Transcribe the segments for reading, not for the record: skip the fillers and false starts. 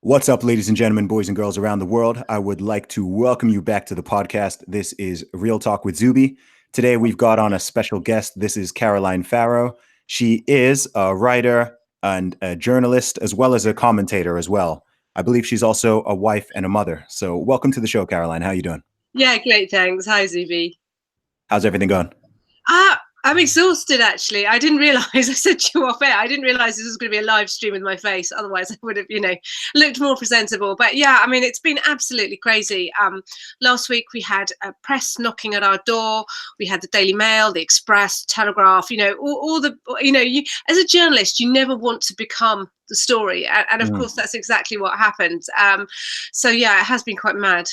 What's up, ladies and gentlemen, boys and girls around the world? I would like to welcome you back to the podcast. This is Real Talk with Zuby. Today, we've got on a special guest. This is Caroline Farrow. She is a writer and a journalist, as well as a commentator as well. I believe she's also a wife and a mother. So welcome to the show, Caroline. How are you doing? Yeah, great, thanks. Hi, Zuby. How's everything going? I'm exhausted, actually. I didn't realise, I said to you off air, I didn't realise this was going to be a live stream with my face. Otherwise, I would have, looked more presentable. But yeah, I mean, it's been absolutely crazy. Last week, we had a press knocking at our door. We had the Daily Mail, the Express, Telegraph, all the, as a journalist, you never want to become the story. And of course, that's exactly what happened. So yeah, it has been quite mad.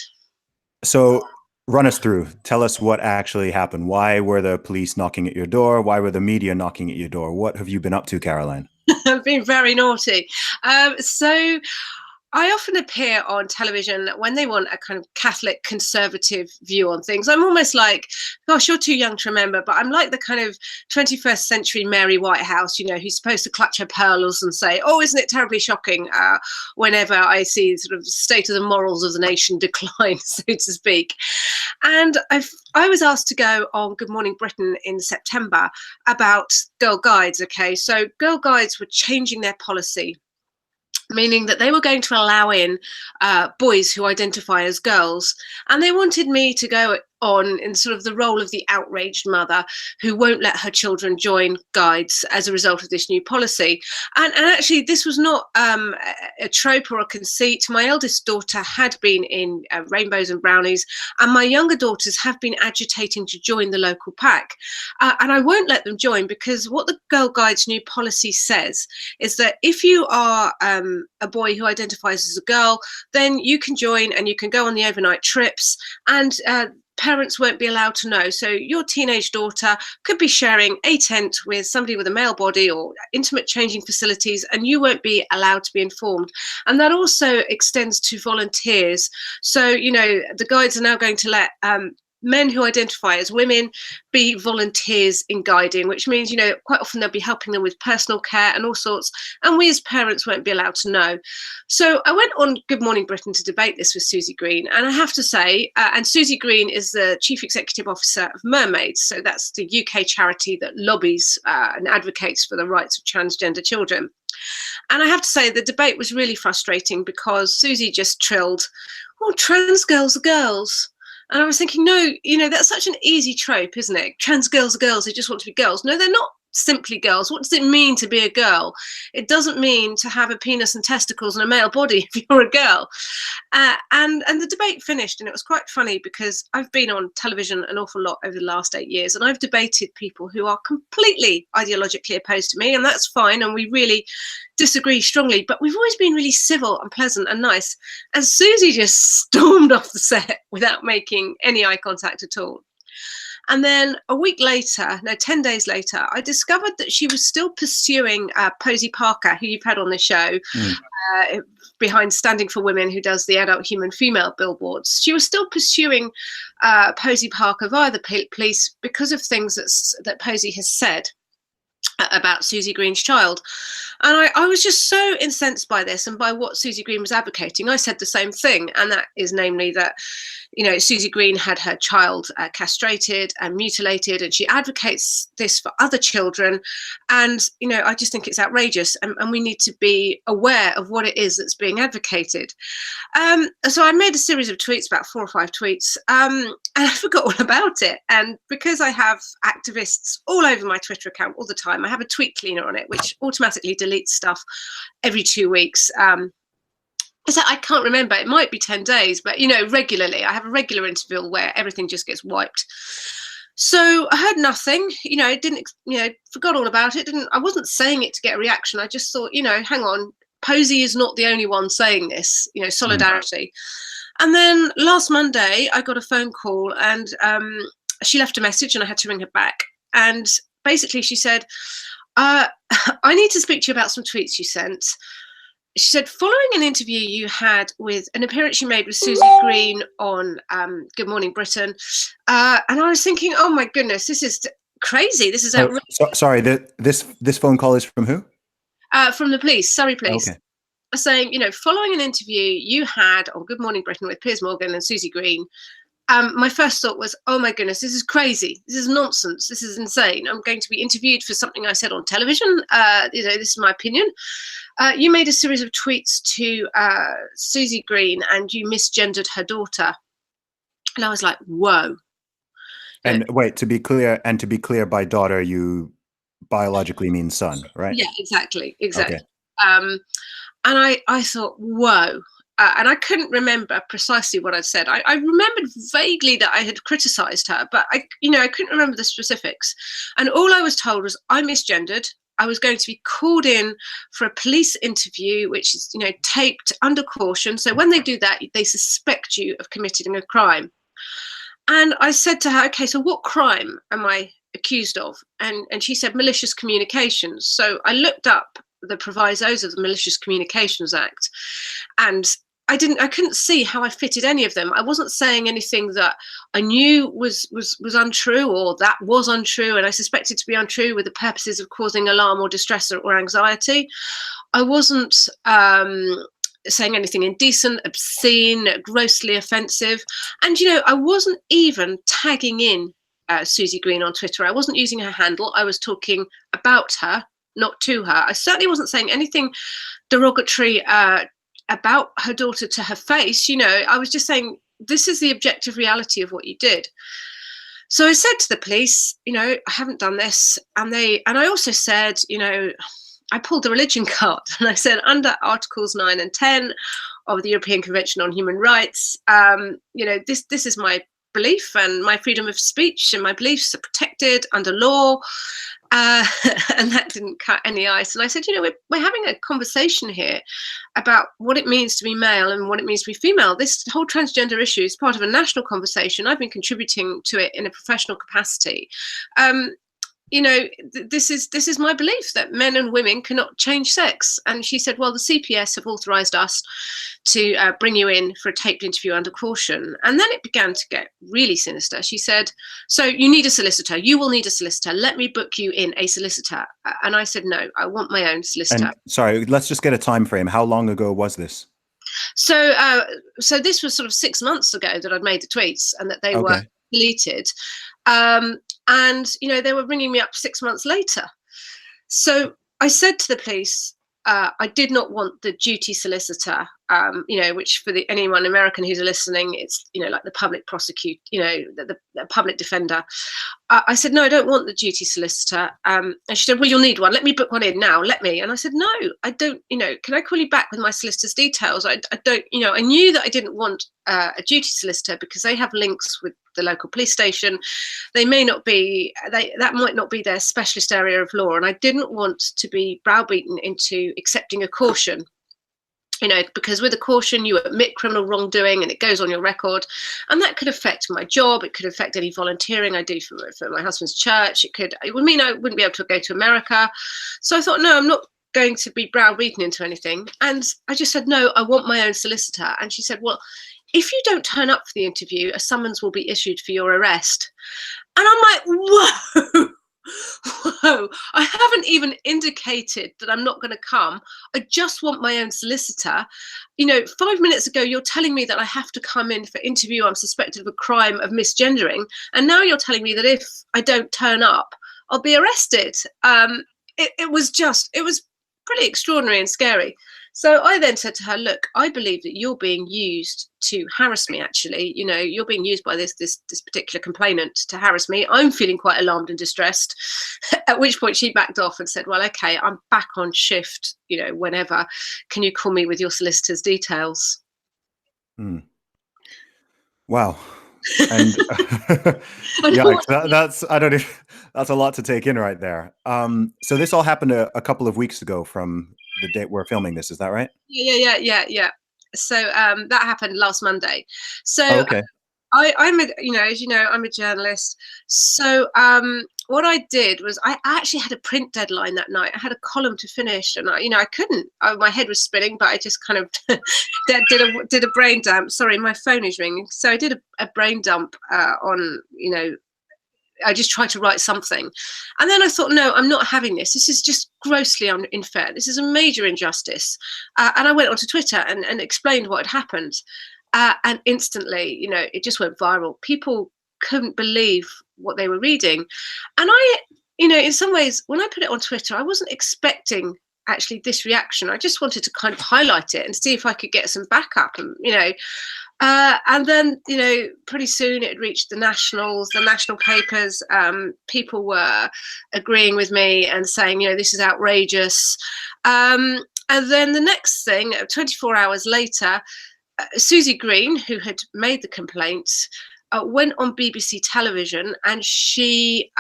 So run us through. Tell us what actually happened. Why were the police knocking at your door? Why were the media knocking at your door? What have you been up to, Caroline? I've been very naughty. So I often appear on television when they want a kind of Catholic conservative view on things. I'm almost like, gosh, you're too young to remember, but I'm like the kind of 21st century Mary Whitehouse, who's supposed to clutch her pearls and say, oh, isn't it terribly shocking whenever I see sort of state of the morals of the nation decline, so to speak. And I was asked to go on Good Morning Britain in September about Girl Guides. Okay, so Girl Guides were changing their policy, meaning that they were going to allow in boys who identify as girls. And they wanted me to go on in sort of the role of the outraged mother who won't let her children join guides as a result of this new policy. And actually, this was not a trope or a conceit. My eldest daughter had been in Rainbows and Brownies, and my younger daughters have been agitating to join the local pack. And I won't let them join because what the Girl Guide's new policy says is that if you are a boy who identifies as a girl, then you can join and you can go on the overnight trips, and parents won't be allowed to know. So your teenage daughter could be sharing a tent with somebody with a male body or intimate changing facilities, and you won't be allowed to be informed. And that also extends to volunteers. So, the guides are now going to let men who identify as women be volunteers in guiding, which means, quite often they'll be helping them with personal care and all sorts, and we as parents won't be allowed to know. So I went on Good Morning Britain to debate this with Susie Green, and I have to say, and Susie Green is the Chief Executive Officer of Mermaids, so that's the UK charity that lobbies and advocates for the rights of transgender children. And I have to say, the debate was really frustrating because Susie just trilled, oh, trans girls are girls. And I was thinking, no, that's such an easy trope, isn't it? Trans girls are girls, they just want to be girls. No, they're not simply girls. What does it mean to be a girl? It doesn't mean to have a penis and testicles and a male body if you're a girl. And the debate finished, and it was quite funny because I've been on television an awful lot over the last 8 years, and I've debated people who are completely ideologically opposed to me, and that's fine, and we really disagree strongly, but we've always been really civil and pleasant and nice. And Susie just stormed off the set without making any eye contact at all. And then a week later, 10 days later, I discovered that she was still pursuing Posy Parker, who you've had on the show, behind Standing for Women, who does the adult human female billboards. She was still pursuing Posy Parker via the police because of things that Posy has said about Susie Green's child. And I was just so incensed by this and by what Susie Green was advocating. I said the same thing, and that is namely that Susie Green had her child castrated and mutilated, and she advocates this for other children. And, I just think it's outrageous, and we need to be aware of what it is that's being advocated. So I made a series of tweets, about 4 or 5 tweets, and I forgot all about it. And because I have activists all over my Twitter account all the time, I have a tweet cleaner on it, which automatically deletes stuff every 2 weeks. So I can't remember, it might be 10 days, but, regularly, I have a regular interval where everything just gets wiped. So I heard nothing, forgot all about it. I wasn't saying it to get a reaction. I just thought, hang on, Posy is not the only one saying this, solidarity. And then last Monday, I got a phone call, and she left a message, and I had to ring her back. And basically she said, I need to speak to you about some tweets you sent. She said, following an interview you had with an appearance you made with Susie Green on Good Morning Britain, and I was thinking, oh my goodness, this is crazy. This is outrageous. Sorry, this phone call is from who? From the police, Surrey Police. Okay. saying, following an interview you had on Good Morning Britain with Piers Morgan and Susie Green, my first thought was, oh my goodness, this is crazy. This is nonsense. This is insane. I'm going to be interviewed for something I said on television. This is my opinion. You made a series of tweets to Susie Green and you misgendered her daughter. And I was like, whoa. And wait, to be clear, by daughter, you biologically mean son, right? Yeah, exactly. Okay. And I thought, whoa. And I couldn't remember precisely what I'd said. I remembered vaguely that I had criticised her, but I couldn't remember the specifics. And all I was told was I misgendered. I was going to be called in for a police interview, which is, taped under caution. So when they do that, they suspect you of committing a crime. And I said to her, okay, so what crime am I accused of? And she said malicious communications. So I looked up the provisos of the Malicious Communications Act, and I couldn't see how I fitted any of them. I wasn't saying anything that I knew was untrue or that was untrue and I suspected to be untrue with the purposes of causing alarm or distress or anxiety. I wasn't saying anything indecent, obscene, grossly offensive. And, I wasn't even tagging in Susie Green on Twitter. I wasn't using her handle. I was talking about her, not to her. I certainly wasn't saying anything derogatory about her daughter to her face. I was just saying, this is the objective reality of what you did. So I said to the police, I haven't done this. And I also said, I pulled the religion card and I said, under Articles 9 and 10 of the European Convention on Human Rights, this is my belief, and my freedom of speech and my beliefs are protected under law. And that didn't cut any ice. And I said, we're having a conversation here about what it means to be male and what it means to be female. This whole transgender issue is part of a national conversation. I've been contributing to it in a professional capacity. This is my belief that men and women cannot change sex. And she said, well, the CPS have authorised us to bring you in for a taped interview under caution. And then it began to get really sinister. She said, so you need a solicitor. You will need a solicitor. Let me book you in a solicitor. And I said, no, I want my own solicitor. And sorry, let's just get a time frame. How long ago was this? So this was sort of 6 months ago that I'd made the tweets and that they were deleted. And, they were ringing me up 6 months later. So I said to the police, I did not want the duty solicitor, which for anyone American who's listening, it's, like the public prosecutor, the public defender. I said, no, I don't want the duty solicitor. And she said, well, you'll need one. Let me book one in now. Let me. And I said, no, I don't, can I call you back with my solicitor's details? I don't, I knew that I didn't want a duty solicitor because they have links with the local police station. They may not be, that might not be their specialist area of law. And I didn't want to be browbeaten into accepting a caution. Because with a caution, you admit criminal wrongdoing and it goes on your record. And that could affect my job. It could affect any volunteering I do for my husband's church. It would mean I wouldn't be able to go to America. So I thought, no, I'm not going to be browbeaten into anything. And I just said, no, I want my own solicitor. And she said, well, if you don't turn up for the interview, a summons will be issued for your arrest. And I'm like, whoa. Whoa, I haven't even indicated that I'm not going to come. I just want my own solicitor. 5 minutes ago, you're telling me that I have to come in for interview. I'm suspected of a crime of misgendering. And now you're telling me that if I don't turn up, I'll be arrested. It was pretty extraordinary and scary. So I then said to her, look, I believe that you're being used to harass me, actually. You're being used by this particular complainant to harass me. I'm feeling quite alarmed and distressed. At which point she backed off and said, well, okay, I'm back on shift, whenever. Can you call me with your solicitor's details? Wow. And that's a lot to take in right there. So this all happened a couple of weeks ago from the date we're filming this, is that right? Yeah. So that happened last Monday. So okay. I'm a journalist. So what I did was I actually had a print deadline that night. I had a column to finish, and I couldn't. My head was spinning, but I just kind of did a brain dump. Sorry, my phone is ringing. So I did a brain dump on I just tried to write something. And then I thought, no, I'm not having this. This is just grossly unfair. This is a major injustice. And I went onto Twitter and explained what had happened. And instantly, it just went viral. People couldn't believe what they were reading. And I, in some ways, when I put it on Twitter, I wasn't expecting actually this reaction. I just wanted to kind of highlight it and see if I could get some backup. And then, pretty soon it reached the national papers. People were agreeing with me and saying, this is outrageous. And then the next thing, 24 hours later, Susie Green, who had made the complaint, went on BBC television, and she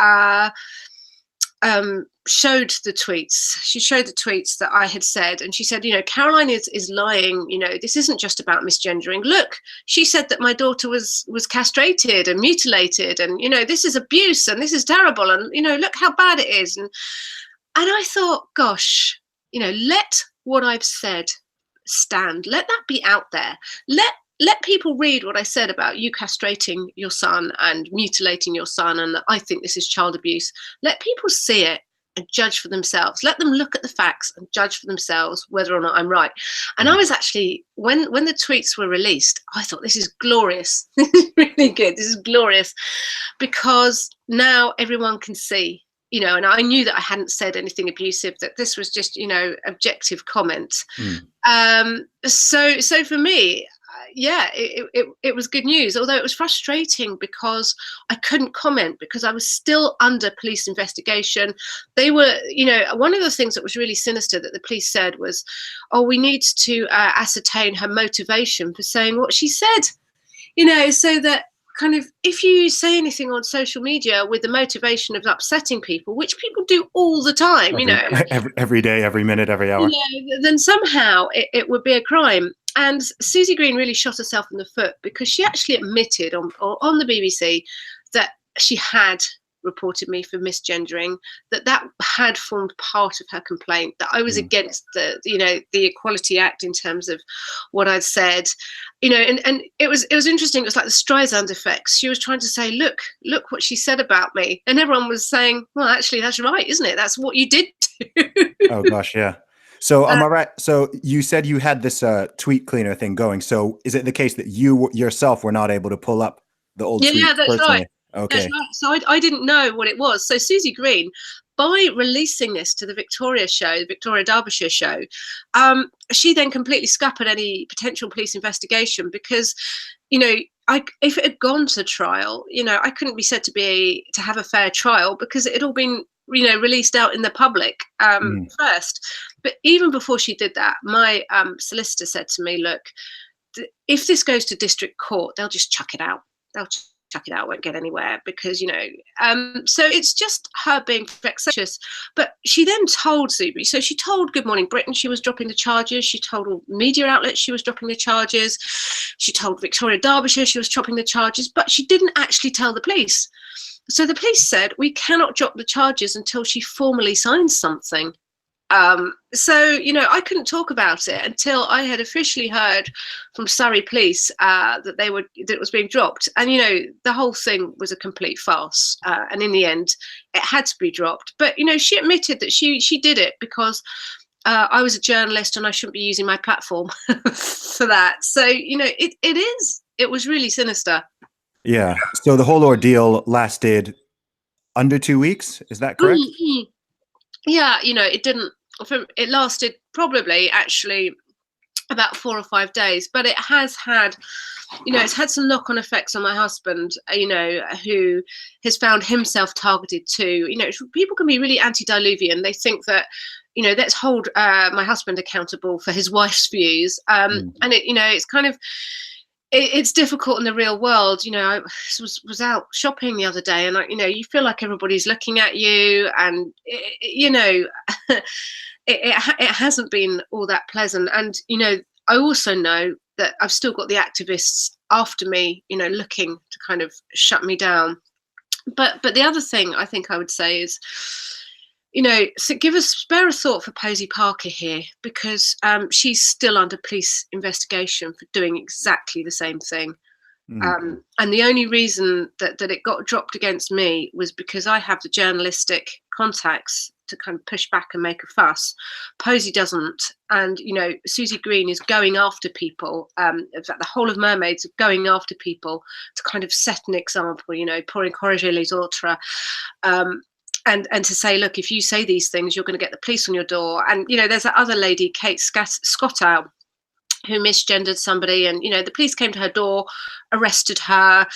showed the tweets. She showed the tweets that I had said, and she said, Caroline is lying. This isn't just about misgendering. Look, she said that my daughter was castrated and mutilated, and this is abuse, and this is terrible, and look how bad it is. And I thought, gosh, let what I've said stand. Let that be out there. Let people read what I said about you castrating your son and mutilating your son, and that I think this is child abuse. Let people see it and judge for themselves. Let them look at the facts and judge for themselves whether or not I'm right. And I was actually, when the tweets were released, I thought, this is glorious. This is really good. This is glorious, because now everyone can see, and I knew that I hadn't said anything abusive, that this was just, objective comment. So for me, it was good news, although it was frustrating because I couldn't comment because I was still under police investigation. They were, one of the things that was really sinister that the police said was, we need to ascertain her motivation for saying what she said, so that kind of, if you say anything on social media with the motivation of upsetting people, which people do all the time, every day, every minute, every hour, then somehow it would be a crime. And Susie Green really shot herself in the foot, because she actually admitted on the BBC that she had reported me for misgendering, that had formed part of her complaint, that I was against the Equality Act in terms of what I'd said, and it was interesting. It was like the Streisand effect. She was trying to say, look what she said about me, and everyone was saying, well, actually, that's right, isn't it? That's what you did do. Oh gosh, yeah. So am I right? So you said you had this tweet cleaner thing going. So is it the case that you yourself were not able to pull up the old tweets? Yeah, that's personally? right. Okay. That's right. So I didn't know what it was. So Susie Green, by releasing this to the Victoria Derbyshire show, she then completely scuppered any potential police investigation, because, if it had gone to trial, I couldn't be said to have a fair trial, because it had all been, released out in the public first. But even before she did that, my solicitor said to me, look, if this goes to district court, they'll just chuck it out. They'll chuck it out, won't get anywhere, because, so it's just her being vexatious. But she then told Zuby, so she told Good Morning Britain she was dropping the charges. She told all media outlets she was dropping the charges. She told Victoria Derbyshire she was dropping the charges, but she didn't actually tell the police. So the police said, we cannot drop the charges until she formally signs something. So, I couldn't talk about it until I had officially heard from Surrey Police that it was being dropped. And, the whole thing was a complete farce. And in the end, it had to be dropped. But, she admitted that she did it because I was a journalist and I shouldn't be using my platform for that. So, it was really sinister. Yeah. So the whole ordeal lasted under 2 weeks. Is that correct? Mm-hmm. Yeah. It lasted probably actually about 4 or 5 days, but it has had, it's had some knock-on effects on my husband, who has found himself targeted too. People can be really antediluvian. They think that, let's hold my husband accountable for his wife's views. And it's kind of, it's difficult in the real world. I was out shopping the other day, and you feel like everybody's looking at you, and it hasn't been all that pleasant. And I also know that I've still got the activists after me, looking to kind of shut me down. But the other thing I think I would say is, so spare a thought for Posy Parker here, because she's still under police investigation for doing exactly the same thing. Mm. And the only reason that it got dropped against me was because I have the journalistic contacts to kind of push back and make a fuss. Posey doesn't. And, Susie Green is going after people. In fact, the whole of Mermaids are going after people to kind of set an example, pour encourager les autres. And to say, look, if you say these things, you're going to get the police on your door. And, there's that other lady, Kate Scottow, who misgendered somebody, and the police came to her door, arrested her,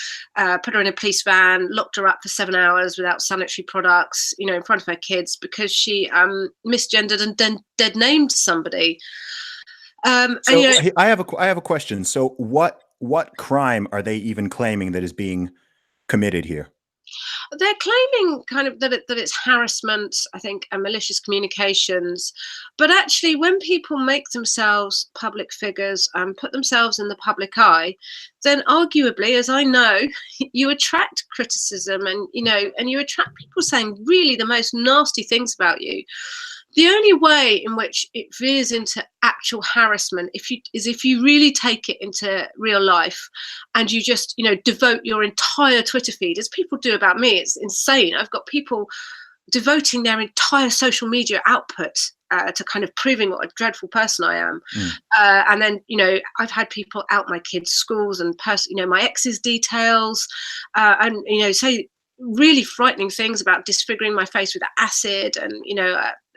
put her in a police van, locked her up for 7 hours without sanitary products, in front of her kids, because she misgendered and then dead named somebody. So I have a question. So what crime are they even claiming that is being committed here? They're claiming kind of that it's harassment, I think, and malicious communications. But actually, when people make themselves public figures and put themselves in the public eye, then arguably, as I know, you attract criticism, and you attract people saying really the most nasty things about you. The only way in which it veers into actual harassment is if you really take it into real life, and you just devote your entire Twitter feed, as people do about me. It's insane. I've got people devoting their entire social media output to kind of proving what a dreadful person I am. And then I've had people out my kids' schools and my ex's details, and say really frightening things about disfiguring my face with acid, and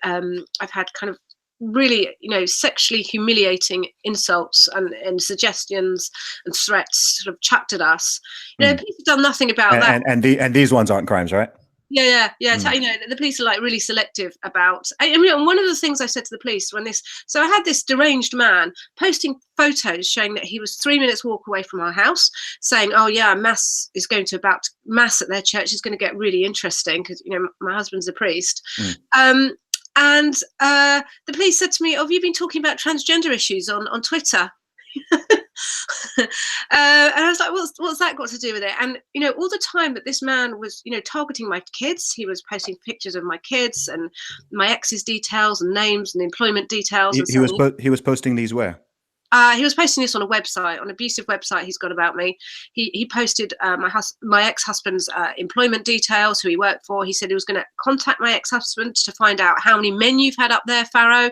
I've had kind of really sexually humiliating insults and suggestions and threats sort of chucked at us. People have done nothing about that. And these ones aren't crimes, right? Yeah. The police are like really selective about. And one of the things I said to the police so I had this deranged man posting photos showing that he was 3 minutes walk away from our house, saying, "Oh yeah, mass at their church is going to get really interesting because my husband's a priest." And the police said to me, "Oh, have you been talking about transgender issues on Twitter?" And I was like, what's that got to do with it? And all the time that this man was targeting my kids, he was posting pictures of my kids and my ex's details and names and employment details. He was posting these where? He was posting this on a website, on an abusive website he's got about me. He posted my ex-husband's employment details, who he worked for. He said he was going to contact my ex-husband to find out how many men you've had up there, Farrow.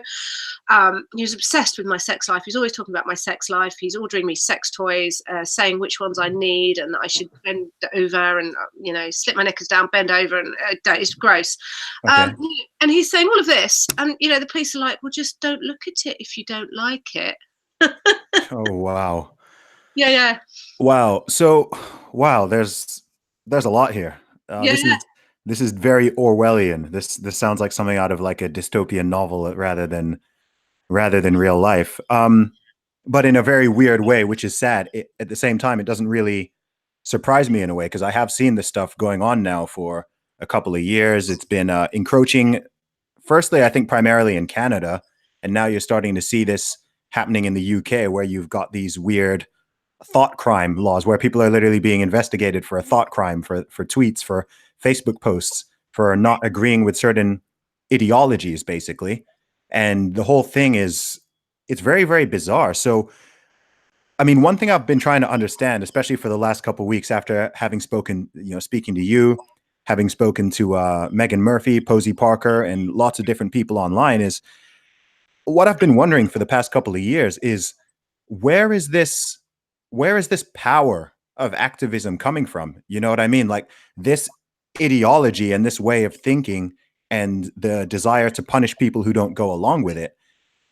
He was obsessed with my sex life. He's always talking about my sex life. He's ordering me sex toys, saying which ones I need and that I should bend over and slip my knickers down, bend over, and it's gross. Okay. And he's saying all of this, and the police are like, "Well, just don't look at it if you don't like it." Oh wow. Yeah. Wow. So wow, there's a lot here. This is very Orwellian. This sounds like something out of like a dystopian novel rather than real life. But in a very weird way, which is sad. At the same time, it doesn't really surprise me in a way, because I have seen this stuff going on now for a couple of years. It's been encroaching, firstly, I think primarily in Canada, and now you're starting to see this happening in the UK, where you've got these weird thought crime laws where people are literally being investigated for a thought crime, for tweets, for Facebook posts, for not agreeing with certain ideologies, basically. And the whole thing it's very, very bizarre. So, I mean, one thing I've been trying to understand, especially for the last couple of weeks after having speaking to you, having spoken to Megan Murphy, Posey Parker, and lots of different people online, is what I've been wondering for the past couple of years is where is this power of activism coming from? You know what I mean? Like this ideology and this way of thinking and the desire to punish people who don't go along with it.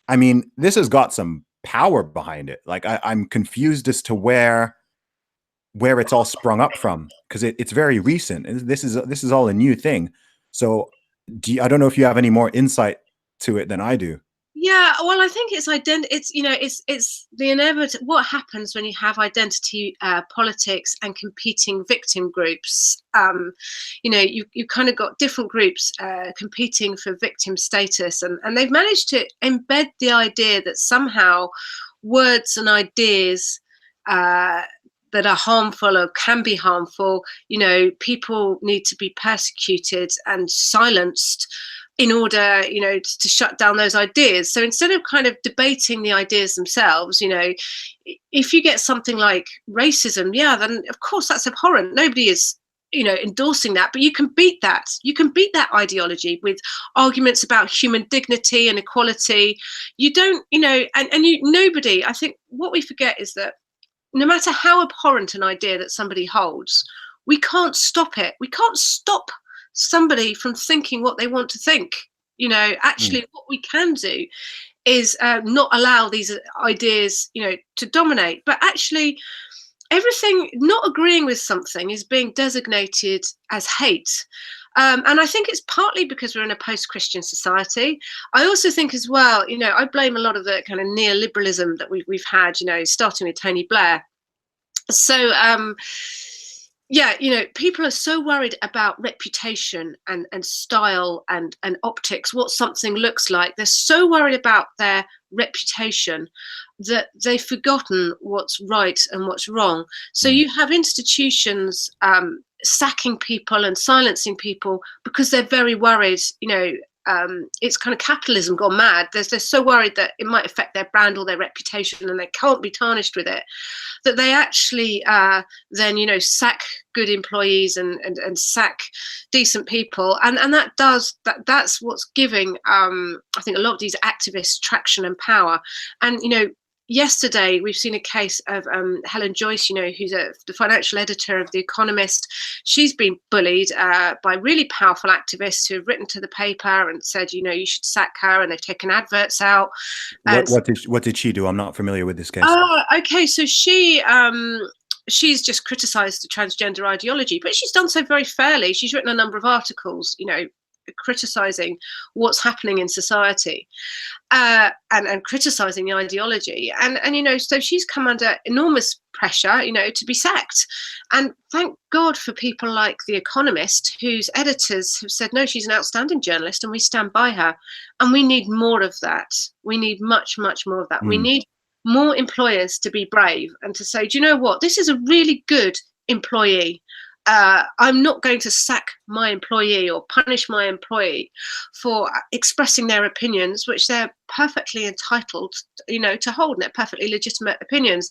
I mean, this has got some power behind it. Like I'm confused as to where it's all sprung up from, because it's very recent. This is all a new thing. So I don't know if you have any more insight to it than I do. Yeah, well, I think it's it's the inevitable. What happens when you have identity politics and competing victim groups? You kind of got different groups competing for victim status, and they've managed to embed the idea that somehow words and ideas that are harmful or can be harmful, people need to be persecuted and silenced in order, to shut down those ideas. So instead of kind of debating the ideas themselves, if you get something like racism, yeah, then of course that's abhorrent. Nobody is, endorsing that, but you can beat that. You can beat that ideology with arguments about human dignity and equality. You don't, nobody, I think what we forget is that no matter how abhorrent an idea that somebody holds, we can't stop it. We can't stop somebody from thinking what they want to think. Actually, what we can do is not allow these ideas, to dominate. But actually, everything, not agreeing with something is being designated as hate. And I think it's partly because we're in a post-Christian society. I also think as well, I blame a lot of the kind of neoliberalism that we've had, starting with Tony Blair. So, people are so worried about reputation and style and optics, what something looks like. They're so worried about their reputation that they've forgotten what's right and what's wrong. So you have institutions sacking people and silencing people because they're very worried, it's kind of capitalism gone mad. They're so worried that it might affect their brand or their reputation and they can't be tarnished with it, that they actually then, sack good employees and sack decent people. And that's what's giving, I think, a lot of these activists traction and power. And, yesterday we've seen a case of Helen Joyce, who's the financial editor of The Economist. She's been bullied by really powerful activists who have written to the paper and said, you should sack her, and they've taken adverts out. What did she do? I'm not familiar with this case. Okay, so she's just criticized the transgender ideology, but she's done so very fairly. She's written a number of articles, criticizing what's happening in society and criticizing the ideology, and so she's come under enormous pressure to be sacked. And thank God for people like The Economist, whose editors have said, no, she's an outstanding journalist and we stand by her. And we need more of that. We need much more of that. We need more employers to be brave and to say, do you know what, this is a really good employee. I'm not going to sack my employee or punish my employee for expressing their opinions, which they're perfectly entitled, to hold, and they're perfectly legitimate opinions.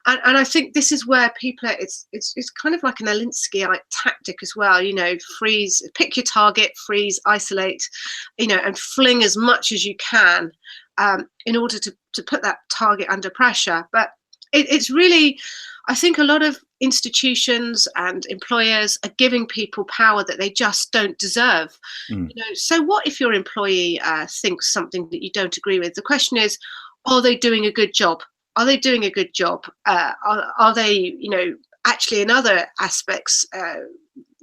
And I think this is where people it's kind of like an Alinsky-like tactic as well. Freeze, pick your target, freeze, isolate, and fling as much as you can in order to put that target under pressure. But it's really, I think a lot of institutions and employers are giving people power that they just don't deserve. So what if your employee thinks something that you don't agree with? The question is, are they doing a good job? Are they doing a good job? Are they, actually in other aspects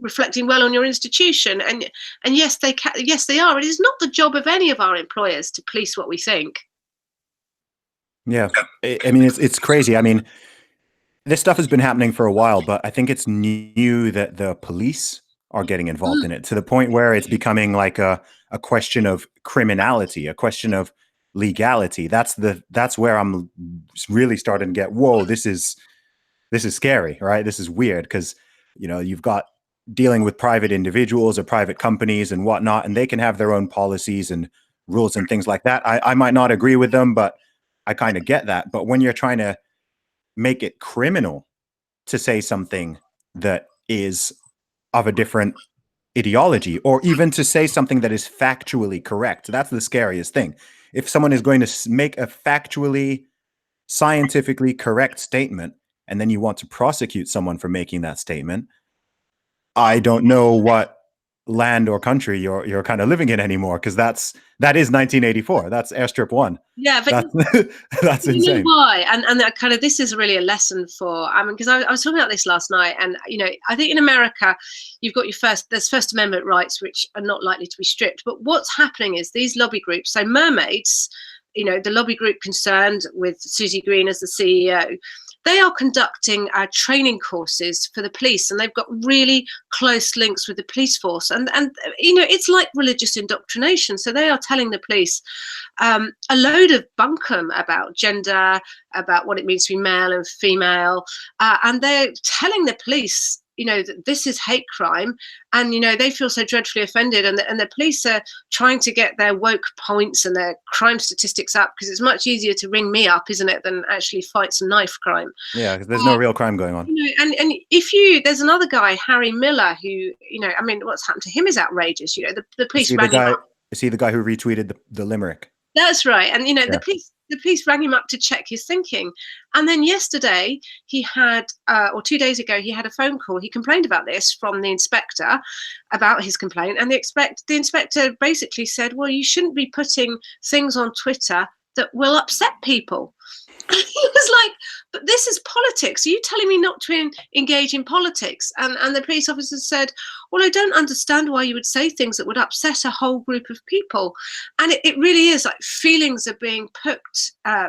reflecting well on your institution? And yes, yes, they are. It is not the job of any of our employers to police what we think. Yeah, I mean, it's crazy. I mean, this stuff has been happening for a while, but I think it's new that the police are getting involved in it, to the point where it's becoming like a question of criminality, a question of legality. That's where I'm really starting to get, whoa, this is scary, right? This is weird, because you've got dealing with private individuals or private companies and whatnot, and they can have their own policies and rules and things like that. I might not agree with them, but I kind of get that. But when you're trying to make it criminal to say something that is of a different ideology, or even to say something that is factually correct, that's the scariest thing. If someone is going to make a factually, scientifically correct statement, and then you want to prosecute someone for making that statement, I don't know what land or country you're kind of living in anymore, because that is 1984. That's Airstrip 1. Yeah, but that's insane. Why? And that kind of, this is really a lesson for, because I was talking about this last night, and I think in America you've got there's First Amendment rights, which are not likely to be stripped. But what's happening is these lobby groups, so Mermaids, the lobby group concerned with Susie Green as the CEO, they are conducting training courses for the police, and they've got really close links with the police force. And it's like religious indoctrination. So they are telling the police a load of bunkum about gender, about what it means to be male and female, and they're telling the police you know, that this is hate crime, and you know they feel so dreadfully offended, and the police are trying to get their woke points and their crime statistics up, because it's much easier to ring me up, isn't it, than actually fight some knife crime. Yeah, because there's no real crime going on. You know, and if there's another guy, Harry Miller, who, you know, I mean, what's happened to him is outrageous. You know, the police rang him up. Is he the guy who retweeted the limerick? That's right. And you know, the police rang him up to check his thinking. And then yesterday he had, or 2 days ago, he had a phone call. He complained about this from the inspector, about his complaint. And the inspector basically said, well, you shouldn't be putting things on Twitter that will upset people. And he was like, but this is politics. Are you telling me not to engage in politics? And the police officer said, well, I don't understand why you would say things that would upset a whole group of people. And it really is like feelings are being put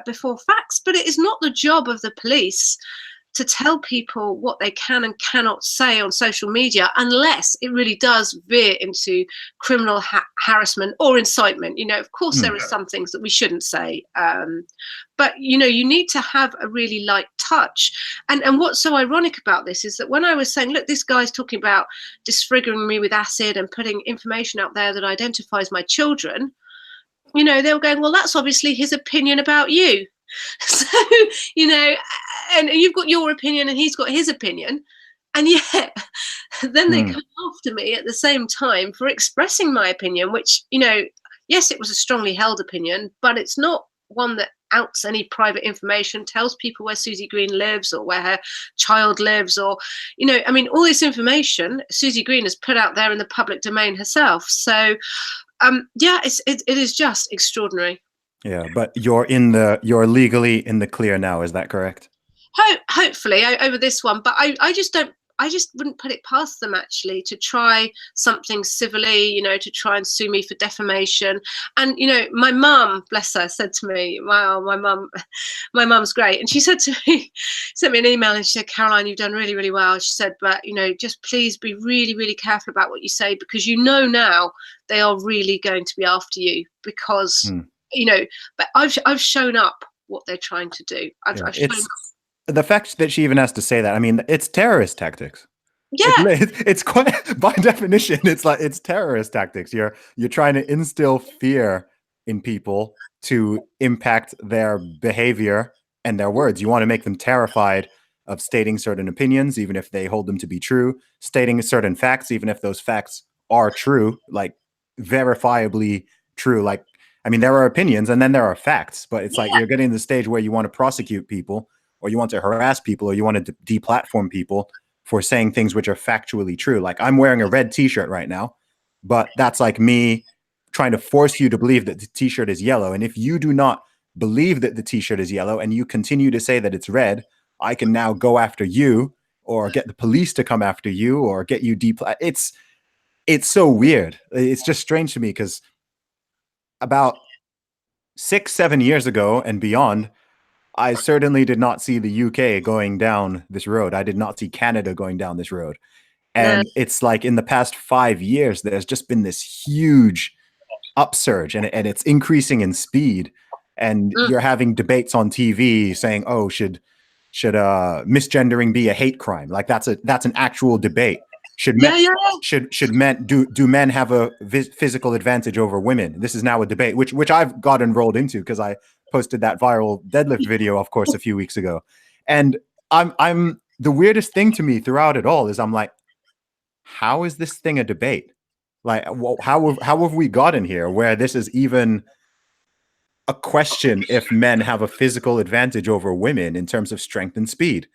before facts, but it is not the job of the police to tell people what they can and cannot say on social media, unless it really does veer into criminal harassment or incitement. You know, of course, there are some things that we shouldn't say, but you know, you need to have a really light touch. And what's so ironic about this is that when I was saying, look, this guy's talking about disfiguring me with acid and putting information out there that identifies my children, you know, they were going, well, that's obviously his opinion about you. So, you know, and you've got your opinion and he's got his opinion, and yet then they come after me at the same time for expressing my opinion, which, you know, yes, it was a strongly held opinion, but it's not one that outs any private information, tells people where Susie Green lives or where her child lives, or, you know, I mean, all this information Susie Green has put out there in the public domain herself. So yeah, it is just extraordinary. Yeah, but you're legally in the clear now. Is that correct? Hopefully over this one, but I just wouldn't put it past them actually to try something civilly, you know, to try and sue me for defamation. And you know, my mum, bless her, said to me, wow, my mum's great, and she said to me, sent me an email, and she said, Caroline, you've done really, really well. She said, but you know, just please be really, really careful about what you say, because you know now they are really going to be after you, because you know, but I've shown up what they're trying to do. I've shown up. The fact that she even has to say that, I mean, it's terrorist tactics. Yeah, it's quite, by definition, it's terrorist tactics. You're trying to instill fear in people to impact their behavior and their words. You want to make them terrified of stating certain opinions, even if they hold them to be true, stating certain facts, even if those facts are true, like verifiably true. Like, I mean, there are opinions and then there are facts, but it's like you're getting to the stage where you want to prosecute people, or you want to harass people, or you want to deplatform people for saying things which are factually true. Like, I'm wearing a red t-shirt right now, but that's like me trying to force you to believe that the t-shirt is yellow. And if you do not believe that the t-shirt is yellow and you continue to say that it's red, I can now go after you, or get the police to come after you, or get you it's so weird. It's just strange to me, because about 6-7 years ago and beyond, I certainly did not see the UK going down this road. I did not see Canada going down this road. And it's like in the past 5 years, there's just been this huge upsurge, and it's increasing in speed. And you're having debates on TV saying, oh, should misgendering be a hate crime? Like, that's an actual debate. Should men do men have a physical advantage over women? This is now a debate, which I've got enrolled into, because I posted that viral deadlift video, of course, a few weeks ago. And I'm the weirdest thing to me throughout it all is I'm like, how is this thing a debate? Like, how have we gotten here where this is even a question, if men have a physical advantage over women in terms of strength and speed?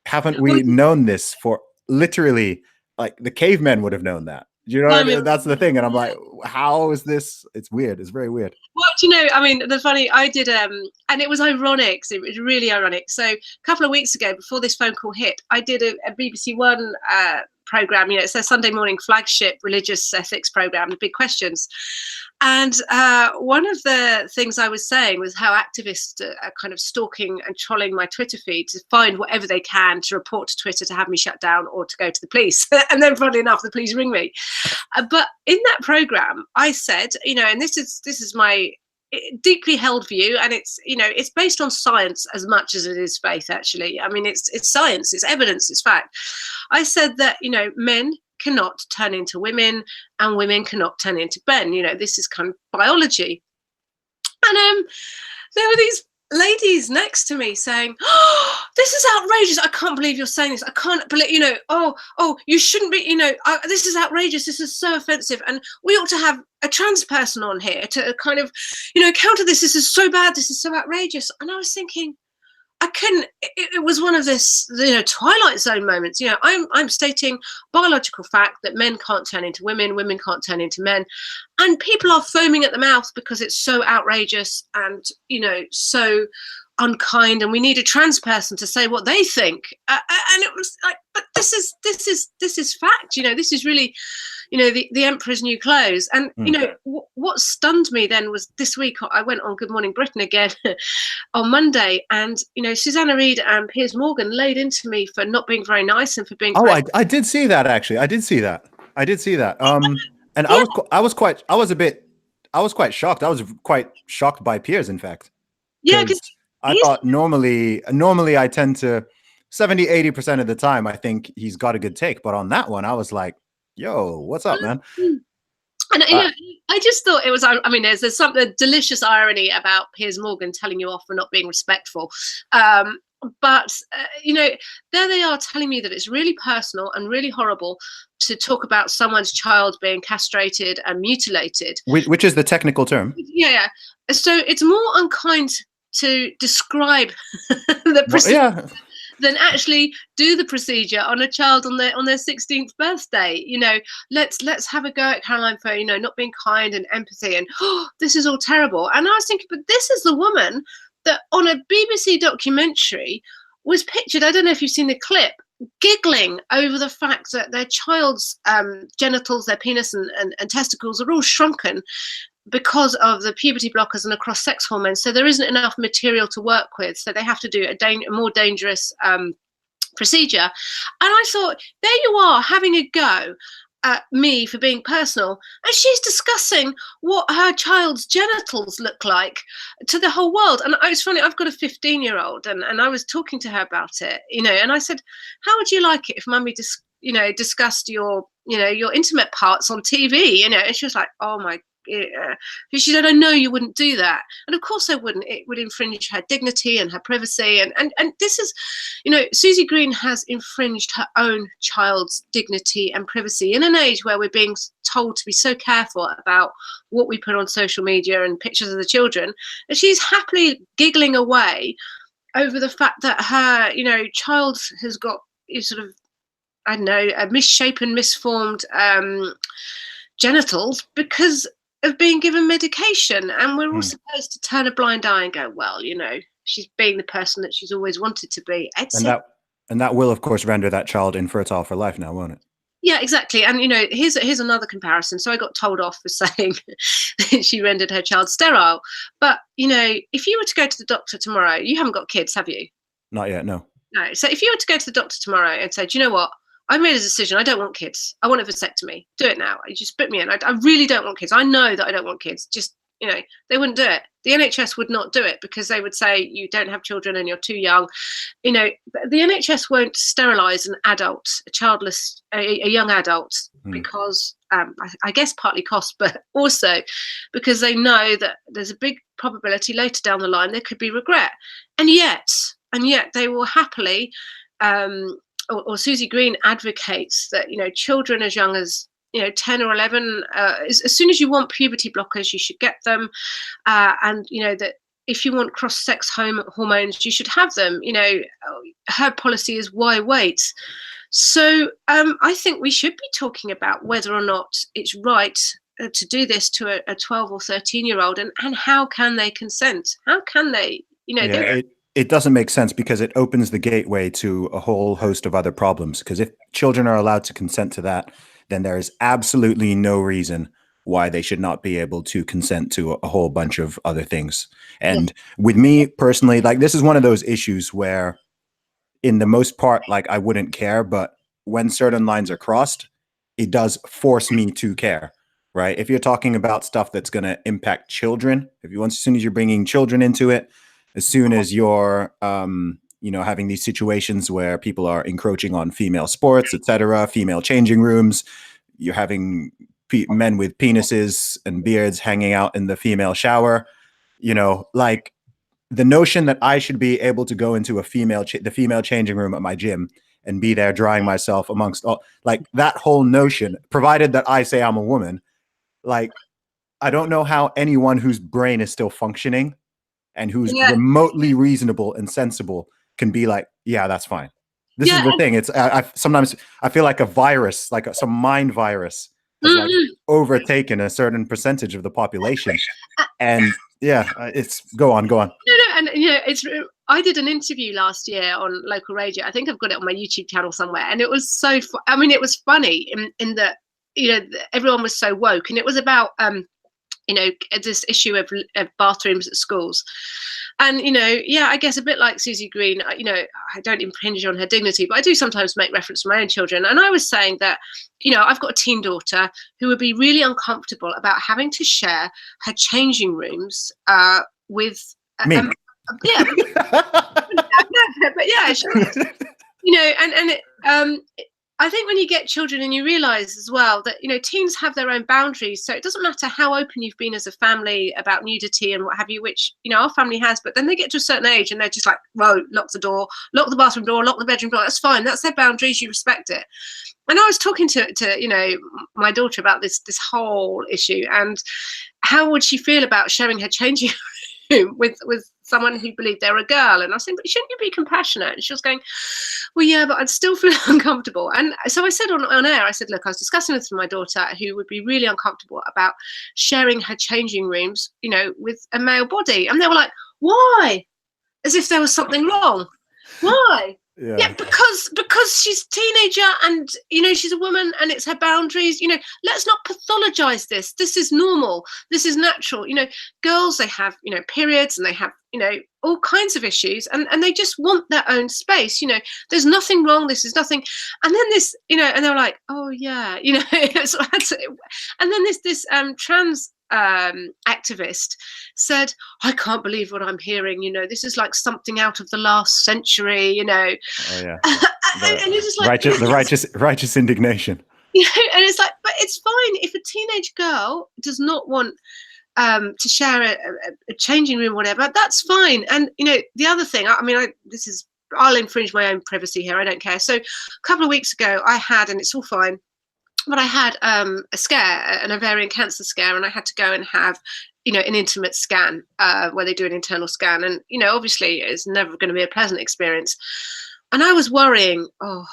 Haven't we known this for literally, like, the cavemen would have known that? You know, I mean, that's the thing. And I'm like, how is this? It's weird. It's very weird. Well, do you know, I mean, the funny, I did, and it was ironic. It was really ironic. So a couple of weeks ago, before this phone call hit, I did a BBC One program. You know, it's their Sunday morning flagship religious ethics program, the Big Questions. And one of the things I was saying was how activists are kind of stalking and trolling my Twitter feed to find whatever they can to report to Twitter to have me shut down, or to go to the police. And then, funnily enough, the police ring me. But in that program, I said, you know, and this is my deeply held view, and it's, it's based on science as much as it is faith, actually. I mean, it's science, it's evidence, it's fact. I said that, men cannot turn into women and women cannot turn into men. This is kind of biology. And there were these ladies next to me saying, "Oh, this is outrageous. I can't believe you're saying this. I can't believe, oh, you shouldn't be, this is outrageous. This is so offensive. And we ought to have a trans person on here to kind of, counter this. This is so bad. This is so outrageous." And I was thinking, I couldn't, it was one of this, Twilight Zone moments. I'm stating biological fact that men can't turn into women, women can't turn into men. And people are foaming at the mouth because it's so outrageous and, so unkind, and we need a trans person to say what they think. And it was like, but this is fact. This is really, the emperor's new clothes. And what stunned me then was this week I went on Good Morning Britain again on Monday, and Susanna Reid and Piers Morgan laid into me for not being very nice and for being I did see that, actually. I did see that. And yeah. I was quite shocked. I was quite shocked by Piers, in fact. Yeah, because I thought normally I tend to 70-80% of the time I think he's got a good take, but on that one I was like, yo, what's up, man? And I just thought it was, I mean, there's something delicious irony about Piers Morgan telling you off for not being respectful. But there they are telling me that it's really personal and really horrible to talk about someone's child being castrated and mutilated. Which is the technical term. Yeah. So it's more unkind to describe the procedure than actually do the procedure on a child on their 16th birthday. Let's have a go at Caroline for not being kind and empathy, and this is all terrible. And I was thinking, but this is the woman that on a BBC documentary was pictured, I don't know if you've seen the clip, giggling over the fact that their child's genitals, their penis and testicles are all shrunken because of the puberty blockers and the cross-sex hormones. So there isn't enough material to work with. So they have to do a more dangerous procedure. And I thought, there you are having a go at me for being personal, and she's discussing what her child's genitals look like to the whole world. And it's funny, I've got a 15-year-old, and I was talking to her about it, and I said, how would you like it if mummy discussed your intimate parts on TV, and she was like, oh my. She said, I know you wouldn't do that. And of course I wouldn't. It would infringe her dignity and her privacy. And this is, Susie Green has infringed her own child's dignity and privacy in an age where we're being told to be so careful about what we put on social media and pictures of the children. And she's happily giggling away over the fact that her, child has got sort of, I don't know, a misshapen, misformed genitals because of being given medication. And we're all supposed to turn a blind eye and go, well, she's being the person that she's always wanted to be. And that will, of course, render that child infertile for life now, won't it? Yeah, exactly. And, here's another comparison. So I got told off for saying that she rendered her child sterile. But, if you were to go to the doctor tomorrow, you haven't got kids, have you? Not yet, no. No. So if you were to go to the doctor tomorrow and say, do you know what? I've made a decision. I don't want kids. I want a vasectomy. Do it now. You just put me in. I really don't want kids. I know that I don't want kids. Just, they wouldn't do it. The NHS would not do it because they would say you don't have children and you're too young. The NHS won't sterilise an adult, a young adult, because I guess partly cost, but also because they know that there's a big probability later down the line there could be regret. And yet they will happily. Or Susie Green advocates that children as young as 10 or 11, as soon as you want puberty blockers, you should get them, and that if you want cross-sex hormones, you should have them. Her policy is why wait? So I think we should be talking about whether or not it's right to do this to a 12 or 13-year-old, and how can they consent? How can they? It doesn't make sense because it opens the gateway to a whole host of other problems. Because if children are allowed to consent to that, then there is absolutely no reason why they should not be able to consent to a whole bunch of other things. And with me personally, like, this is one of those issues where in the most part, like, I wouldn't care, but when certain lines are crossed, it does force me to care. right? If you're talking about stuff that's going to impact children, as soon as you're bringing children into it, as soon as you're, having these situations where people are encroaching on female sports, etc., female changing rooms, you're having men with penises and beards hanging out in the female shower, like the notion that I should be able to go into the female changing room at my gym and be there drying myself amongst all, like that whole notion, provided that I say I'm a woman, like I don't know how anyone whose brain is still functioning and who's remotely reasonable and sensible can be like, yeah, that's fine. This is the thing. It's sometimes I feel like a virus, like some mind virus, has like overtaken a certain percentage of the population. And it's go on. No, and it's. I did an interview last year on local radio. I think I've got it on my YouTube channel somewhere, and it was so. I mean, it was funny in that everyone was so woke, and it was about this issue of bathrooms at schools. And, I guess a bit like Susie Green, I don't impinge on her dignity, but I do sometimes make reference to my own children. And I was saying that, I've got a teen daughter who would be really uncomfortable about having to share her changing rooms with me. But I think when you get children and you realize as well that, teens have their own boundaries. So it doesn't matter how open you've been as a family about nudity and what have you, which, our family has, but then they get to a certain age and they're just like, whoa, lock the door, lock the bathroom door, lock the bedroom door. That's fine. That's their boundaries. You respect it. And I was talking to my daughter about this whole issue and how would she feel about sharing her changing room with someone who believed they were a girl. And I was saying, but shouldn't you be compassionate? And she was going, well, yeah, but I'd still feel uncomfortable. And so I said on air, I said, look, I was discussing this with my daughter who would be really uncomfortable about sharing her changing rooms, with a male body. And they were like, why? As if there was something wrong. Why? Yeah, because she's a teenager and she's a woman and it's her boundaries. Let's not pathologize this. This is normal. This is natural. Girls, they have periods and they have all kinds of issues and they just want their own space. There's nothing wrong. This is nothing. And then this and they're like, oh yeah, so and then this trans activist said, I can't believe what I'm hearing, this is like something out of the last century, Oh yeah. And you're just like righteous indignation. And it's like, but it's fine if a teenage girl does not want to share a changing room, whatever, that's fine. And the other thing, I'll infringe my own privacy here, I don't care. So a couple of weeks ago I had, and it's all fine, but I had a scare, an ovarian cancer scare, and I had to go and have, an intimate scan where they do an internal scan. And, obviously it's never going to be a pleasant experience. And I was worrying, oh,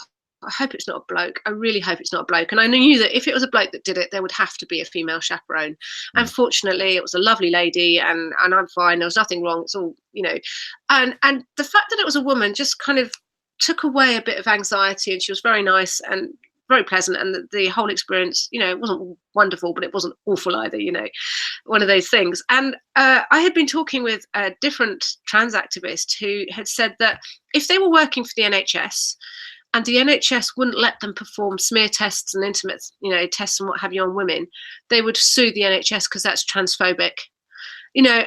I hope it's not a bloke. I really hope it's not a bloke. And I knew that if it was a bloke that did it, there would have to be a female chaperone. And fortunately, it was a lovely lady and I'm fine. There was nothing wrong. It's all, and the fact that it was a woman just kind of took away a bit of anxiety, and she was very nice and very pleasant, and the whole experience, it wasn't wonderful, but it wasn't awful either, one of those things. And I had been talking with a different trans activist who had said that if they were working for the NHS and the NHS wouldn't let them perform smear tests and intimate, tests and what have you on women, they would sue the NHS because that's transphobic,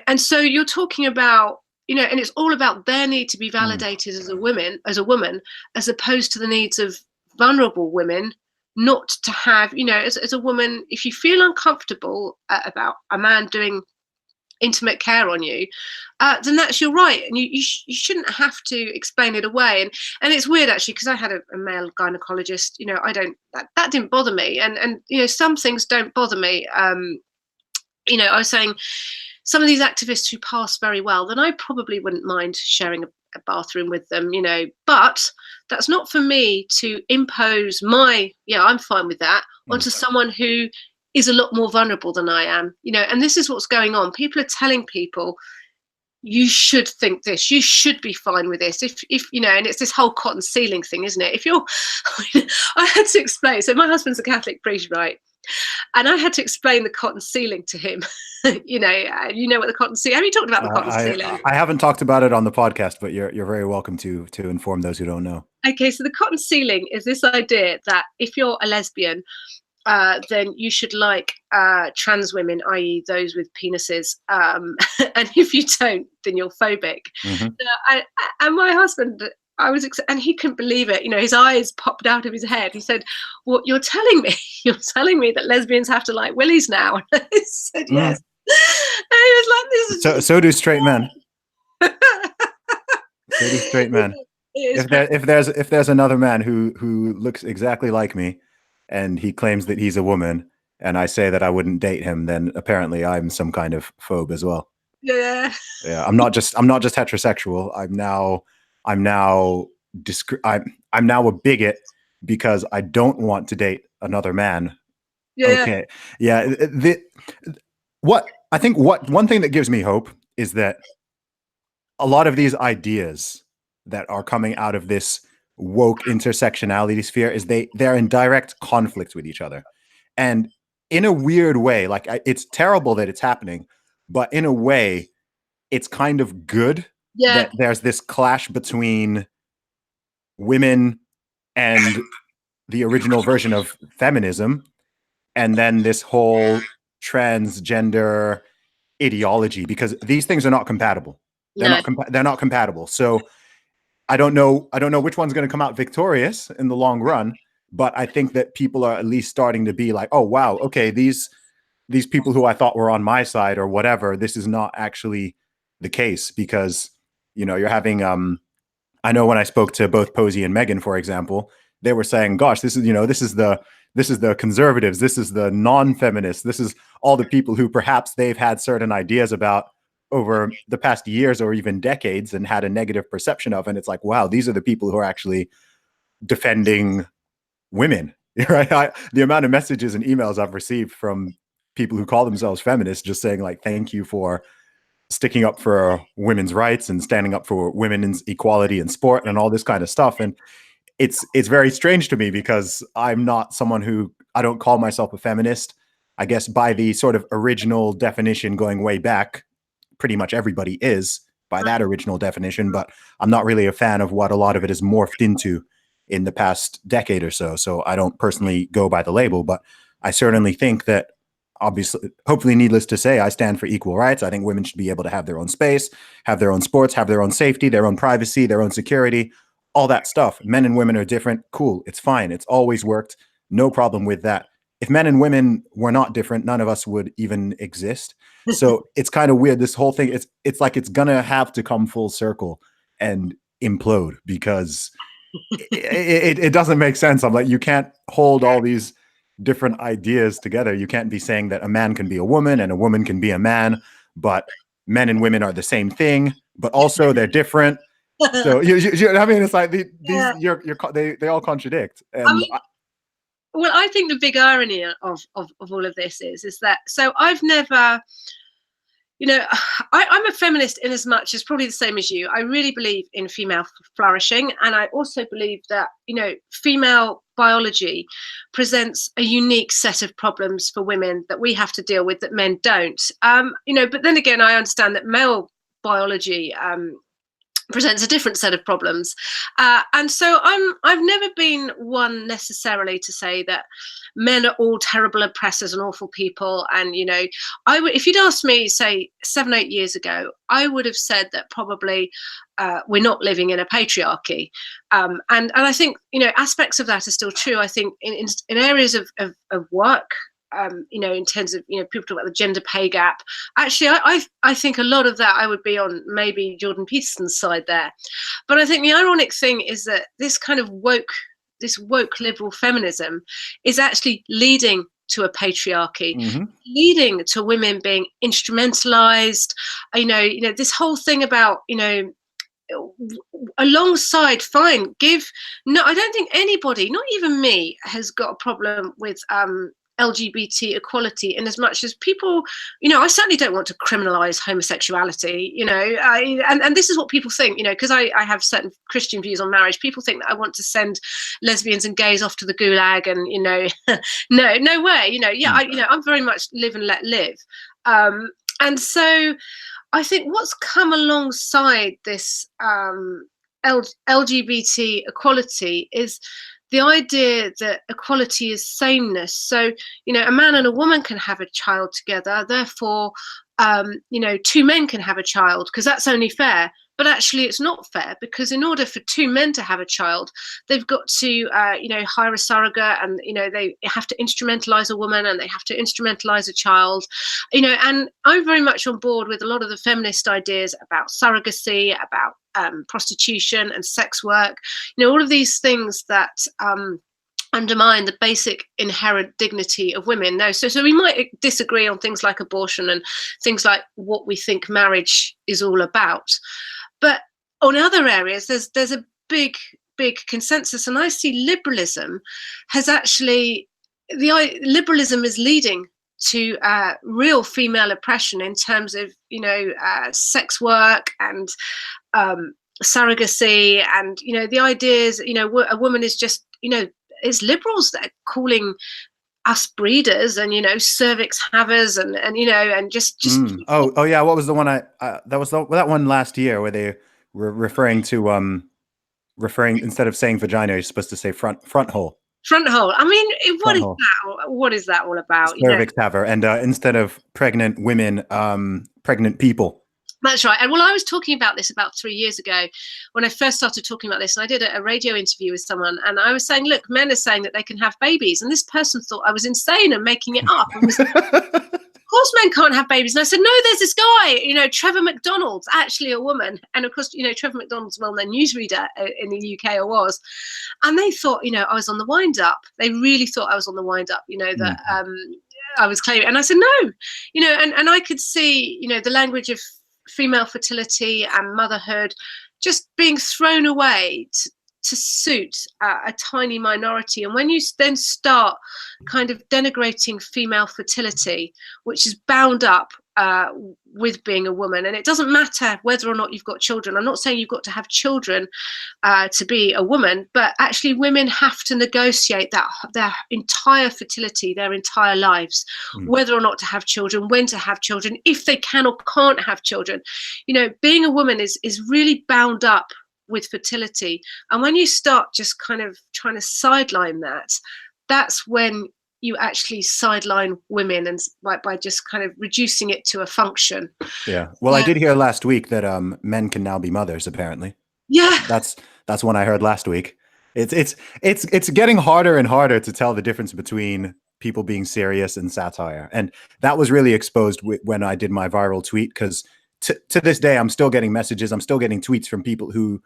and so you're talking about, and it's all about their need to be validated as a woman, as opposed to the needs of vulnerable women not to have, as a woman, if you feel uncomfortable about a man doing intimate care on you, then that's your right, and you shouldn't have to explain it away. And it's weird actually, because I had a male gynecologist, that didn't bother me, and some things don't bother me. I was saying some of these activists who pass very well, then I probably wouldn't mind sharing a bathroom with them, but that's not for me to impose I'm fine with that onto someone who is a lot more vulnerable than I am, and this is what's going on. People are telling people, you should think this, you should be fine with this, if and it's this whole cotton ceiling thing, isn't it? If you're I had to explain, so my husband's a Catholic priest, right? And I had to explain the cotton ceiling to him. You know what the cotton ceiling. Have you talked about the cotton ceiling? I haven't talked about it on the podcast, but you're very welcome to inform those who don't know. Okay, so the cotton ceiling is this idea that if you're a lesbian then you should like trans women, i.e. those with penises. And if you don't, then you're phobic. Mm-hmm. And my husband, and he couldn't believe it. His eyes popped out of his head. He said, "What you're telling me? You're telling me that lesbians have to like willies now?" And I said, "Yes." And he was like, "This is so do straight men. So do straight men. If there's another man who looks exactly like me, and he claims that he's a woman, and I say that I wouldn't date him, then apparently I'm some kind of phobe as well. Yeah. Yeah, I'm not just heterosexual. I'm now a bigot because I don't want to date another man. Yeah. Okay. Yeah. One thing that gives me hope is that a lot of these ideas that are coming out of this woke intersectionality sphere is they're in direct conflict with each other. And in a weird way, like it's terrible that it's happening, but in a way, it's kind of good that there's this clash between women and the original version of feminism, and then this whole transgender ideology, because these things are not compatible. They're not compatible. So I don't know which one's going to come out victorious in the long run, but I think that people are at least starting to be like, oh wow, okay, these people who I thought were on my side or whatever, this is not actually the case, because you're having I know when I spoke to both Posey and Megan, for example, they were saying, gosh, this is the conservatives, this is the non-feminists, this is all the people who perhaps they've had certain ideas about over the past years or even decades and had a negative perception of. And it's like, wow, these are the people who are actually defending women, right? The amount of messages and emails I've received from people who call themselves feminists just saying like, thank you for sticking up for women's rights and standing up for women's equality in sport and all this kind of stuff. And it's very strange to me because I'm not someone I don't call myself a feminist. I guess by the sort of original definition going way back, pretty much everybody is by that original definition, but I'm not really a fan of what a lot of it has morphed into in the past decade or so. So I don't personally go by the label, but I certainly think that, obviously, hopefully needless to say, I stand for equal rights. I think women should be able to have their own space, have their own sports, have their own safety, their own privacy, their own security, all that stuff. Men and women are different. Cool. It's fine. It's always worked. No problem with that. If men and women were not different, none of us would even exist. So it's kind of weird. This whole thing, it's like it's gonna have to come full circle and implode, because it doesn't make sense. I'm like, you can't hold all these different ideas together. You can't be saying that a man can be a woman and a woman can be a man, but men and women are the same thing, but also they're different. So I mean, it's like they all contradict. And well, I think the big irony of all of this is that, so I've never, I'm a feminist in as much as, probably the same as you, I really believe in female flourishing. And I also believe that, female biology presents a unique set of problems for women that we have to deal with that men don't. But then again, I understand that male biology presents a different set of problems, and so I've never been one necessarily to say that men are all terrible oppressors and awful people. And if you'd asked me, say 7-8 years ago, I would have said that probably we're not living in a patriarchy, and I think aspects of that are still true. I think in areas of work, in terms of, people talk about the gender pay gap. Actually, I think a lot of that I would be on maybe Jordan Peterson's side there. But I think the ironic thing is that this kind of woke liberal feminism is actually leading to a patriarchy, leading to women being instrumentalized. This whole thing about, alongside, fine, I don't think anybody, not even me, has got a problem with LGBT equality, in as much as people, I certainly don't want to criminalize homosexuality, and this is what people think, because I have certain Christian views on marriage. People think that I want to send lesbians and gays off to the gulag, and no way, I'm very much live and let live. And so I think what's come alongside this LGBT equality is the idea that equality is sameness. So, a man and a woman can have a child together, therefore, two men can have a child because that's only fair. But actually, it's not fair, because in order for two men to have a child, they've got to, hire a surrogate, and they have to instrumentalize a woman, and they have to instrumentalize a child, And I'm very much on board with a lot of the feminist ideas about surrogacy, about prostitution and sex work. All of these things that undermine the basic inherent dignity of women. No, so we might disagree on things like abortion and things like what we think marriage is all about. But on other areas, there's a big consensus, and I see liberalism has actually, liberalism is leading to real female oppression in terms of sex work and surrogacy, and the ideas a woman is just it's liberals that are calling us breeders and cervix havers and just oh yeah, what was the one that was that one last year where they were referring to instead of saying vagina, you're supposed to say front hole. Front hole. I mean, what is that all about? Cervix haver, and instead of pregnant women, pregnant people. That's right. And I was talking about this about 3 years ago when I first started talking about this. And I did a radio interview with someone, and I was saying, look, men are saying that they can have babies. And this person thought I was insane and making it up. And was, of course men can't have babies. And I said, no, there's this guy, Trevor McDonald's actually a woman. And of course, Trevor McDonald's a well-known newsreader in the UK, or was. And they thought, I was on the wind up. They really thought I was on the wind up, that I was claiming. And I said, no, and I could see, the language of female fertility and motherhood just being thrown away to suit a tiny minority. And when you then start kind of denigrating female fertility, which is bound up with being a woman, and it doesn't matter whether or not you've got children. I'm not saying you've got to have children to be a woman, but actually women have to negotiate their entire fertility, their entire lives, whether or not to have children, when to have children, if they can or can't have children. Being a woman is really bound up with fertility. And when you start just kind of trying to sideline that, that's when you actually sideline women, and by just kind of reducing it to a function. Yeah. Well, I did hear last week that men can now be mothers, apparently. Yeah. That's one I heard last week. It's getting harder and harder to tell the difference between people being serious and satire. And that was really exposed when I did my viral tweet, because to this day, I'm still getting messages. I'm still getting tweets from people who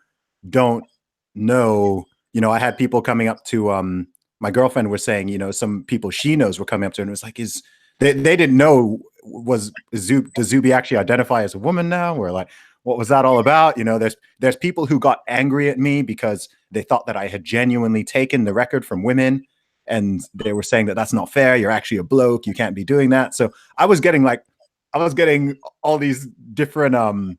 don't know. I had people coming up to my girlfriend was saying, some people she knows were coming up to her and it was like, they didn't know, does Zuby actually identify as a woman now? Or like, what was that all about? There's people who got angry at me because they thought that I had genuinely taken the record from women, and they were saying that that's not fair. You're actually a bloke. You can't be doing that. So I was getting all these different,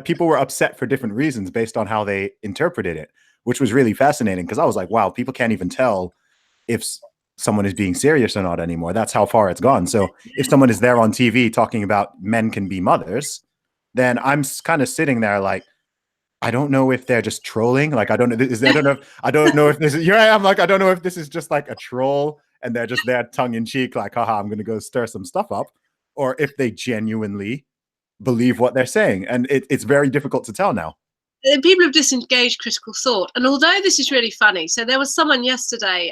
people were upset for different reasons based on how they interpreted it, which was really fascinating, because I was like, wow, people can't even tell if someone is being serious or not anymore. That's how far it's gone. So if someone is there on TV talking about men can be mothers, then I'm kind of sitting there like, I don't know if they're just trolling. Like, I don't know if this is, here I am, like, I don't know if this is just like a troll and they're just there tongue in cheek, like, haha, I'm going to go stir some stuff up, or if they genuinely believe what they're saying. And it's very difficult to tell now. People have disengaged critical thought. And although this is really funny, so there was someone yesterday,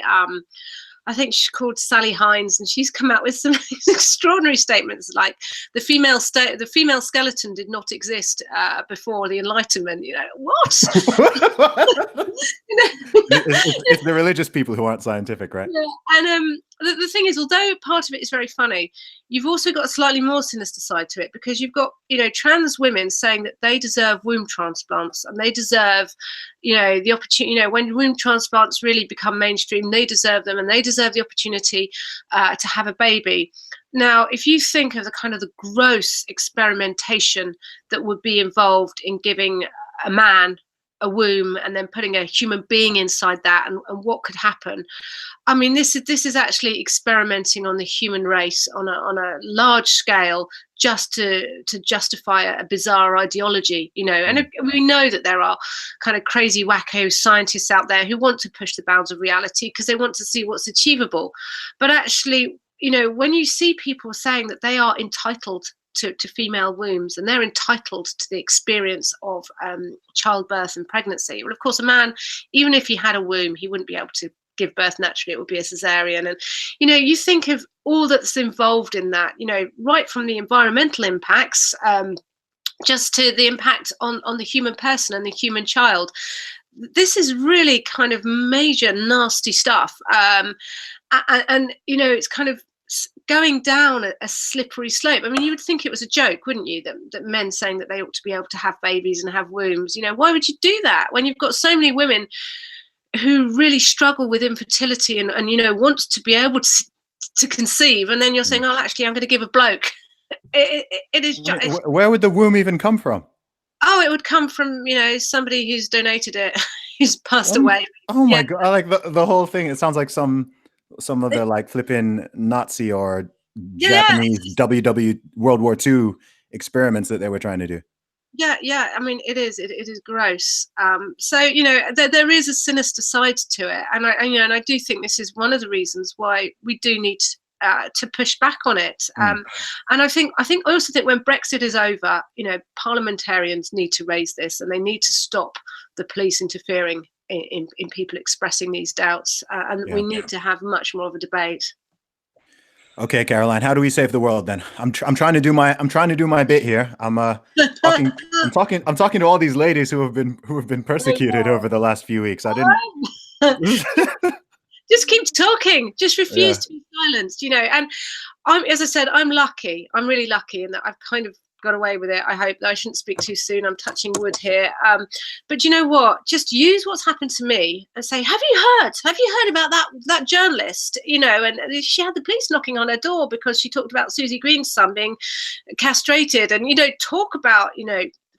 I think she's called Sally Hines, and she's come out with some extraordinary statements like the female skeleton did not exist before the Enlightenment. What? It's the religious people who aren't scientific, right? Yeah. And the thing is, although part of it is very funny, you've also got a slightly more sinister side to it, because you've got, trans women saying that they deserve womb transplants, and they deserve, the opportunity, when womb transplants really become mainstream, they deserve them, and they deserve the opportunity to have a baby. Now, if you think of the gross experimentation that would be involved in giving a man a womb and then putting a human being inside that, and what could happen. I mean, this is actually experimenting on the human race on a large scale, just to justify a bizarre ideology, And we know that there are kind of crazy wacko scientists out there who want to push the bounds of reality because they want to see what's achievable. But actually, when you see people saying that they are entitled to female wombs and they're entitled to the experience of childbirth and pregnancy, well, of course, a man, even if he had a womb, he wouldn't be able to give birth naturally. It would be a cesarean. And you think of all that's involved in that, right from the environmental impacts, just to the impact on the human person and the human child. This is really kind of major nasty stuff, and it's kind of going down a slippery slope. I mean, you would think it was a joke, wouldn't you, that men saying that they ought to be able to have babies and have wombs. Why would you do that when you've got so many women who really struggle with infertility and want to be able to conceive, and then you're saying, oh, actually, I'm going to give a bloke. It is just, where would the womb even come from? Oh, it would come from somebody who's donated it, who's passed away. Oh my God! I like the whole thing. It sounds like some of the like flipping Nazi or Japanese WW World War II experiments that they were trying to do. Yeah. I mean, it is gross. So there is a sinister side to it, and I do think this is one of the reasons why we do need to push back on it. And I also think when Brexit is over, parliamentarians need to raise this, and they need to stop the police interfering in people expressing these doubts, and we need to have much more of a debate. Okay, Caroline, how do we save the world then? I'm trying to do my bit here. I'm talking to all these ladies who have been persecuted over the last few weeks. I didn't just keep talking. Just refuse to be silenced, And as I said, I'm lucky. I'm really lucky in that I've kind of got away with it. I hope that I shouldn't speak too soon. I'm touching wood here. But you know what? Just use what's happened to me and say, have you heard about that journalist? And she had the police knocking on her door because she talked about Susie Green's son being castrated. And talk about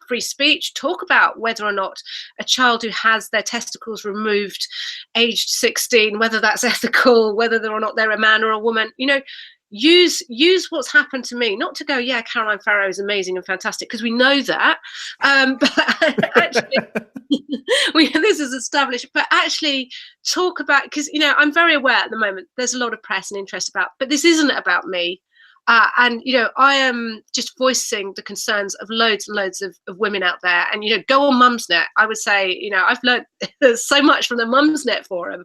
free speech, talk about whether or not a child who has their testicles removed aged 16, whether that's ethical, whether or not they're a man or a woman. Use what's happened to me, not to go, yeah, Caroline Farrow is amazing and fantastic, because we know that, but actually this is established, but actually talk about, because I'm very aware at the moment there's a lot of press and interest about, but this isn't about me. And I am just voicing the concerns of loads and loads of women out there. And go on Mumsnet. I would say I've learned so much from the Mumsnet forum.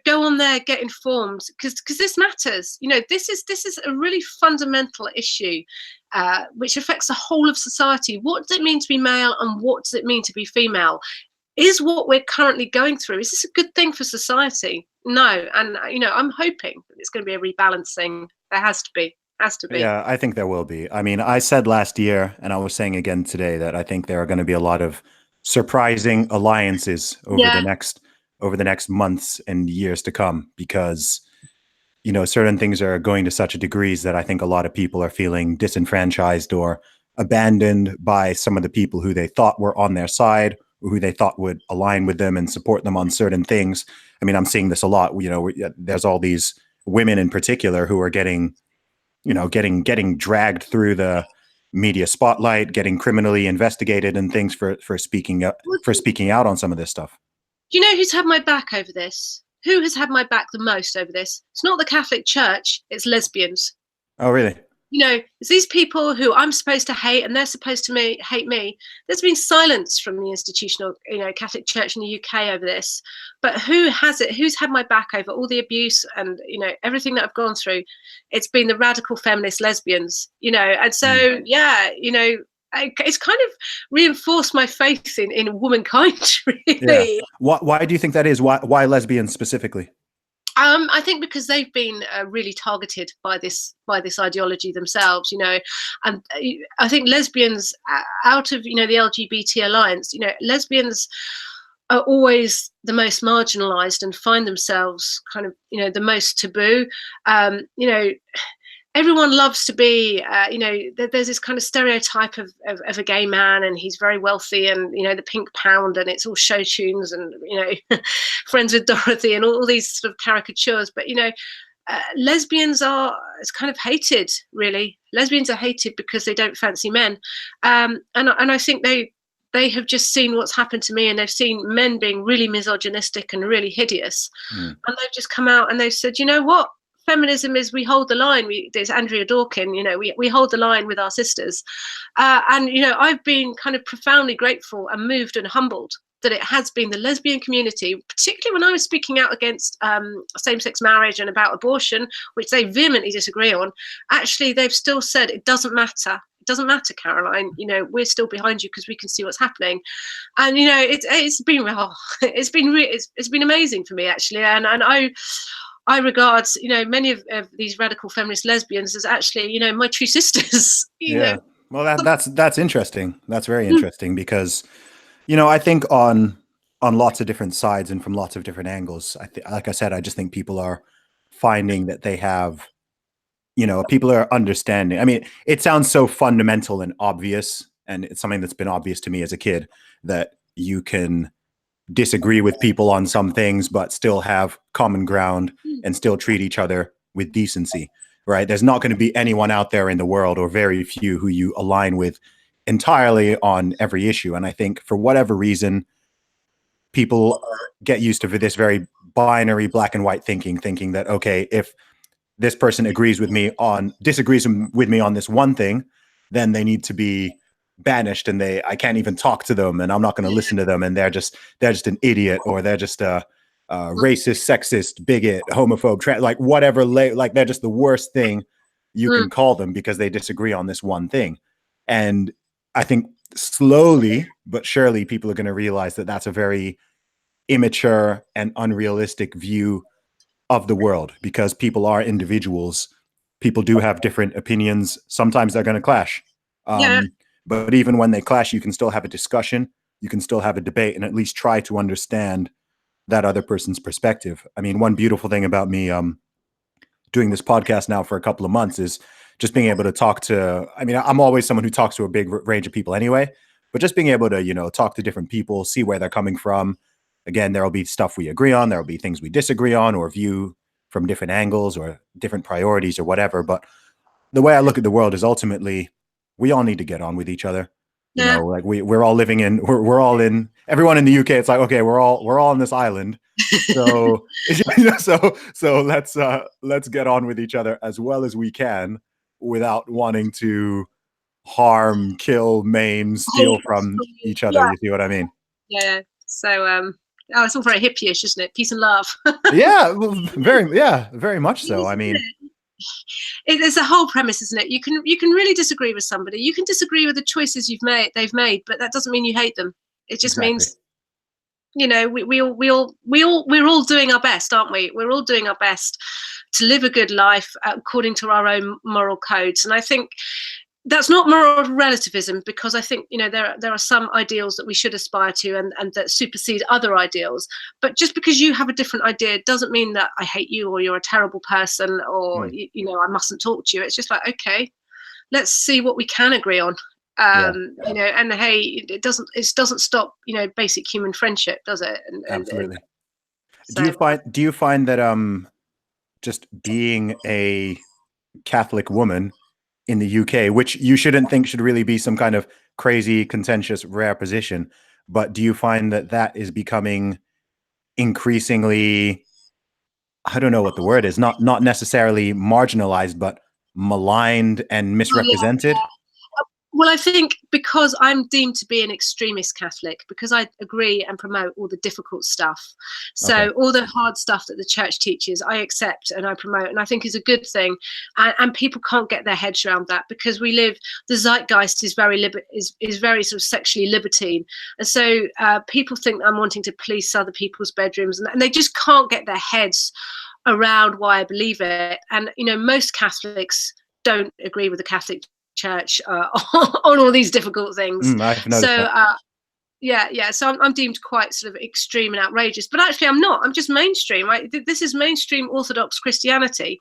Go on there, get informed, because this matters. This is a really fundamental issue which affects the whole of society. What does it mean to be male, and what does it mean to be female? Is what we're currently going through, is this a good thing for society? No. And I'm hoping that it's going to be a rebalancing. There has to be. Yeah, I think there will be. I mean, I said last year, and I was saying again today, that I think there are going to be a lot of surprising alliances over the next months and years to come, because certain things are going to such a degrees that I think a lot of people are feeling disenfranchised or abandoned by some of the people who they thought were on their side, or who they thought would align with them and support them on certain things. I mean, I'm seeing this a lot. There's all these women in particular who are getting dragged through the media spotlight, getting criminally investigated and things for speaking out on some of this stuff. Do you know who's had my back over this? Who has had my back the most over this? It's not the Catholic Church, it's lesbians. Oh, really? It's these people who I'm supposed to hate and they're supposed to hate me. There's been silence from the institutional, Catholic Church in the UK over this. But who has it? Who's had my back over all the abuse and, everything that I've gone through? It's been the radical feminist lesbians, And so, it's kind of reinforced my faith in womankind, really. Yeah. Why do you think that is? Why lesbians specifically? I think because they've been really targeted by this ideology themselves, and I think lesbians out of the LGBT alliance, lesbians are always the most marginalized and find themselves kind of the most taboo. everyone loves to be, there's this kind of stereotype of a gay man, and he's very wealthy, and the pink pound, and it's all show tunes, and Friends with Dorothy, and all these sort of caricatures. But lesbians are, it's kind of hated, really. Lesbians are hated because they don't fancy men, and I think they have just seen what's happened to me, and they've seen men being really misogynistic and really hideous, and they've just come out and they've said, you know what? Feminism is, we hold the line. There's Andrea Dawkin, we hold the line with our sisters. And I've been kind of profoundly grateful and moved and humbled that it has been the lesbian community, particularly when I was speaking out against same-sex marriage and about abortion, which they vehemently disagree on. Actually, they've still said it doesn't matter. It doesn't matter, Caroline. We're still behind you because we can see what's happening. And it's been amazing for me, actually. And I regard, many of these radical feminist lesbians as actually, my true sisters. Well, that's interesting. That's very interesting because, I think on lots of different sides and from lots of different angles, like I said, I just think people are finding that they have, people are understanding. I mean, it sounds so fundamental and obvious, and it's something that's been obvious to me as a kid, that you can disagree with people on some things, but still have common ground and still treat each other with decency, right? There's not going to be anyone out there in the world, or very few, who you align with entirely on every issue. And I think for whatever reason, people get used to this very binary black and white thinking that, okay, if this person disagrees with me on this one thing, then they need to be banished, and I can't even talk to them, and I'm not going to listen to them, and they're just an idiot, or they're just a racist, sexist, bigot, homophobe, like whatever, like they're just the worst thing you can call them because they disagree on this one thing. And I think slowly but surely people are going to realize that that's a very immature and unrealistic view of the world, because people are individuals. People do have different opinions. Sometimes they're going to clash. But even when they clash, you can still have a discussion. You can still have a debate, and at least try to understand that other person's perspective. I mean, one beautiful thing about me doing this podcast now for a couple of months is just being able to talk to, I mean, I'm always someone who talks to a big range of people anyway, but just being able to, talk to different people, see where they're coming from. Again, there'll be stuff we agree on. There'll be things we disagree on, or view from different angles or different priorities or whatever. But the way I look at the world is ultimately, we all need to get on with each other. Like we're all living in, we're all in, everyone in the UK, it's like, okay, we're all on this island. So, so let's get on with each other as well as we can without wanting to harm, kill, maim, steal from each other. You see what I mean? Yeah. So, it's all very hippie-ish, isn't it? Peace and love. Very much so. I mean, it's a whole premise, isn't it? You can really disagree with somebody. You can disagree with the choices they've made, but that doesn't mean you hate them. It just means, we're all doing our best, aren't we? We're all doing our best to live a good life according to our own moral codes. And I think that's not moral relativism, because I think there are some ideals that we should aspire to, and that supersede other ideals. But just because you have a different idea doesn't mean that I hate you, or you're a terrible person, or I mustn't talk to you. It's just like, okay, let's see what we can agree on. And hey, it doesn't stop basic human friendship, does it? Absolutely. So, do you find that just being a Catholic woman in the UK, which you shouldn't think should really be some kind of crazy, contentious, rare position, but do you find that is becoming increasingly, I don't know what the word is, not necessarily marginalized, but maligned and misrepresented? Well, I think because I'm deemed to be an extremist Catholic, because I agree and promote all the difficult stuff. So all the hard stuff that the church teaches, I accept and I promote, and I think is a good thing. And people can't get their heads around that, because the zeitgeist is very sort of sexually libertine. And so people think I'm wanting to police other people's bedrooms, and they just can't get their heads around why I believe it. And, most Catholics don't agree with the Catholic Church on all these difficult things. So so I'm deemed quite sort of extreme and outrageous, but actually I'm not. I'm just mainstream, right? This is mainstream Orthodox Christianity.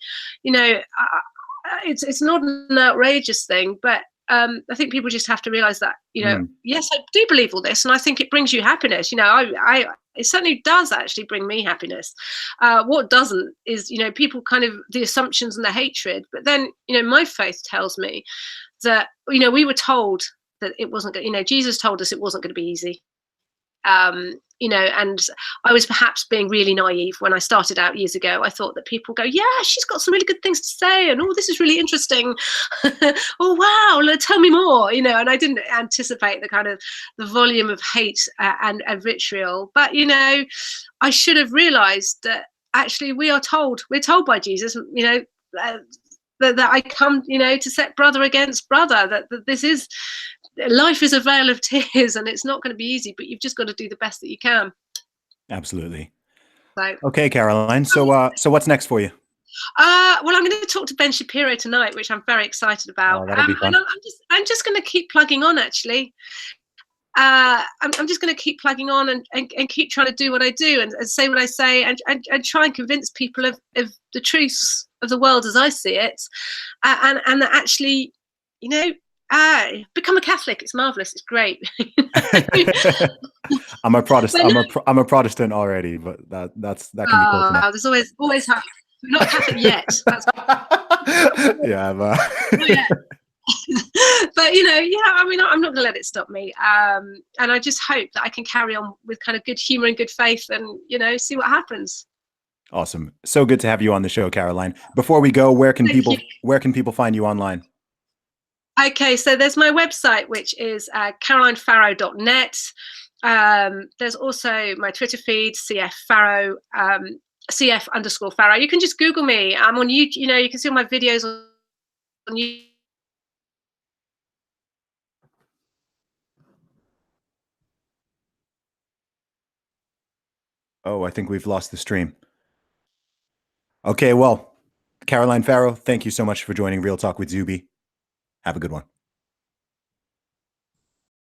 it's not an outrageous thing, but I think people just have to realize that, yes, I do believe all this, and I think it brings you happiness. It certainly does actually bring me happiness. What doesn't is, people kind of the assumptions and the hatred. But then, my faith tells me that, we were told that it wasn't going, Jesus told us it wasn't going to be easy. And I was perhaps being really naive when I started out years ago. I thought that people go, yeah, she's got some really good things to say, and oh, this is really interesting. Oh, wow, tell me more, and I didn't anticipate the kind of the volume of hate and vitriol. But, I should have realized that actually we're told by Jesus, that I come, to set brother against brother, that this is, life is a vale of tears, and it's not going to be easy, but you've just got to do the best that you can. Absolutely. So, okay, Caroline. So what's next for you? Well, I'm going to talk to Ben Shapiro tonight, which I'm very excited about. Oh, that'll be fun. And I'm just going to keep plugging on, actually. I'm just going to keep plugging on and keep trying to do what I do and say what I say and try and convince people of the truths of the world as I see it, and that actually, become a Catholic. It's marvelous. It's great. I'm a Protestant. I'm a Protestant already, but that can be close enough. There's always not Catholic yet. That's yeah, but I mean, I'm not going to let it stop me. And I just hope that I can carry on with kind of good humor and good faith, and see what happens. Awesome. So good to have you on the show, Caroline. Before we go, where can people find you online? Okay, so there's my website, which is carolinefarrow.net. There's also my Twitter feed, CF Farrow, CF_Farrow. You can just Google me. I'm on YouTube. You can see all my videos on YouTube. Oh, I think we've lost the stream. Okay, well, Caroline Farrow, thank you so much for joining Real Talk with Zuby. Have a good one.